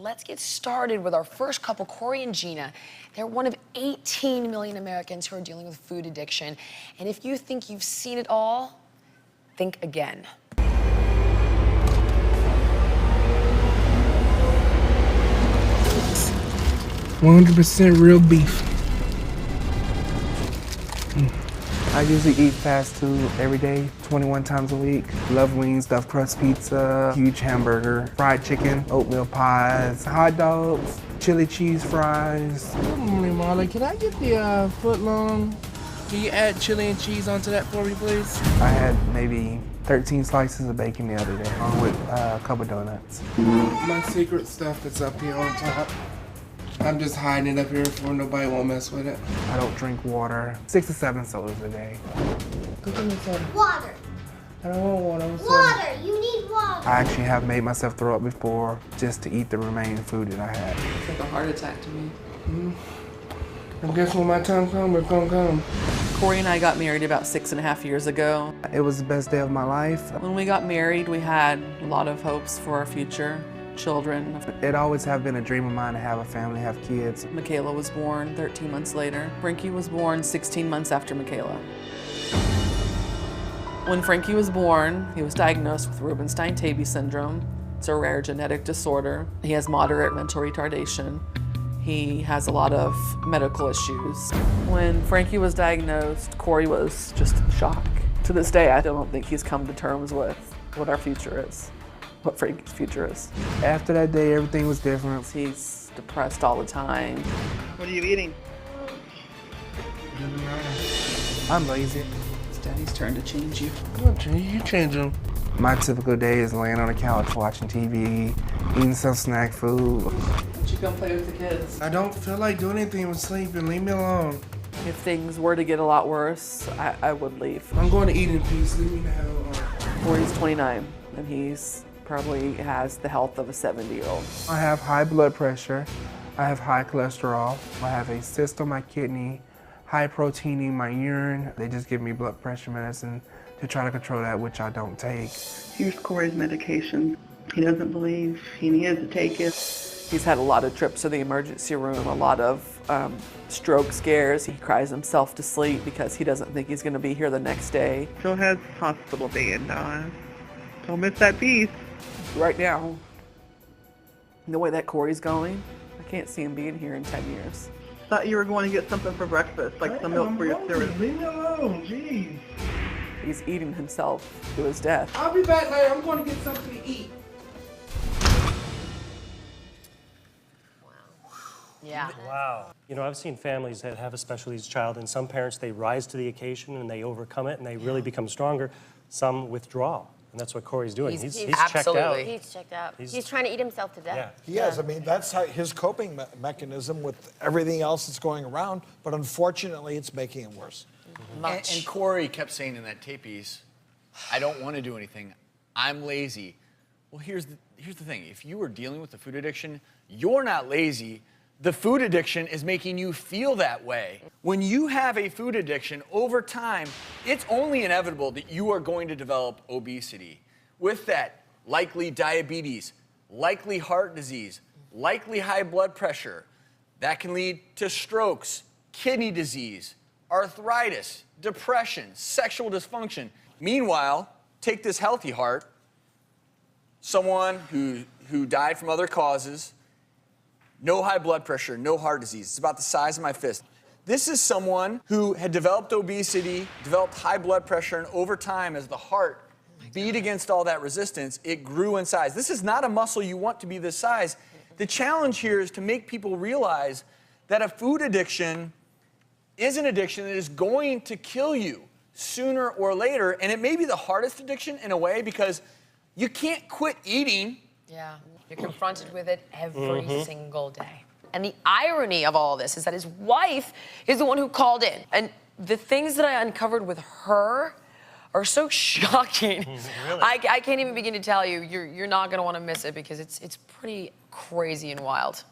let's get started with our first couple, Corey and Gena. They're one of 18 million Americans who are dealing with food addiction. And if you think you've seen it all, think again. 100% real beef. I usually eat fast food every day, 21 times a week. Love wings, stuffed crust pizza, huge hamburger, fried chicken, oatmeal pies, hot dogs, chili cheese fries. Good morning, Marley. Can I get the foot long? Can you add chili and cheese onto that for me, please? I had maybe 13 slices of bacon the other day, along with a couple donuts. My secret stuff is up here on top. I'm just hiding it up here so nobody won't mess with it. I don't drink water. 6 to 7 sodas a day. Go get me soda. Water. I don't want water. I want soda. Water. You need water. I actually have made myself throw up before just to eat the remaining food that I had. It's like a heart attack to me. I guess when my time comes, it's gonna come. Corey and I got married about 6.5 years ago. It was the best day of my life. When we got married, we had a lot of hopes for our future, children. It always have been a dream of mine to have a family, have kids. Michaela was born 13 months later. Frankie was born 16 months after Michaela. When Frankie was born, he was diagnosed with Rubinstein-Taybi syndrome. It's a rare genetic disorder. He has moderate mental retardation. He has a lot of medical issues. When Frankie was diagnosed, Corey was just in shock. To this day, I don't think he's come to terms with what our future is, what Frankie's future is. After that day, everything was different. He's depressed all the time. What are you eating? I'm lazy. It's Daddy's turn to change you. You change them. My typical day is laying on the couch watching TV, eating some snack food. Why don't you come play with the kids? I don't feel like doing anything with sleeping. Leave me alone. If things were to get a lot worse, I would leave. I'm going to eat in peace. Leave me the hell alone. Corey's 29, and he's probably has the health of a 70-year-old. I have high blood pressure. I have high cholesterol. I have a cyst on my kidney, high protein in my urine. They just give me blood pressure medicine to try to control that, which I don't take. Here's Corey's medication. He doesn't believe he needs to take it. He's had a lot of trips to the emergency room, a lot of stroke scares. He cries himself to sleep because he doesn't think he's going to be here the next day. Still has hospital bed, Don. Don't miss that piece. Right now, the way that Corey's going, I can't see him being here in 10 years. Thought you were going to get something for breakfast, like some milk for your cereal. Leave me alone, jeez. He's eating himself to his death. I'll be back later. I'm going to get something to eat. Yeah. Wow. You know, I've seen families that have a special needs child, and some parents, they rise to the occasion and they overcome it and they really become stronger. Some withdraw, and that's what Corey's doing. He's checked out. He's checked out. He's- He's trying to eat himself to death. Yeah. He is. I mean, that's how his coping mechanism with everything else that's going around. But unfortunately, it's making it worse. And Corey kept saying in that tape piece, I don't want to do anything. I'm lazy. Well, here's the thing. If you are dealing with a food addiction, you're not lazy. The food addiction is making you feel that way. When you have a food addiction, over time, it's only inevitable that you are going to develop obesity. With that, likely diabetes, likely heart disease, likely high blood pressure. That can lead to strokes, kidney disease, arthritis, depression, sexual dysfunction. Meanwhile, take this healthy heart, someone who died from other causes, no high blood pressure, no heart disease. It's about the size of my fist. This is someone who had developed obesity, developed high blood pressure, and over time, as the heart beat against all that resistance, it grew in size. This is not a muscle you want to be this size. The challenge here is to make people realize that a food addiction is an addiction that is going to kill you sooner or later, and it may be the hardest addiction in a way because you can't quit eating. Yeah, you're confronted with it every single day. And the irony of all this is that his wife is the one who called in. And the things that I uncovered with her are so shocking. Really? I can't even begin to tell you. You're not gonna wanna miss it because it's pretty crazy and wild.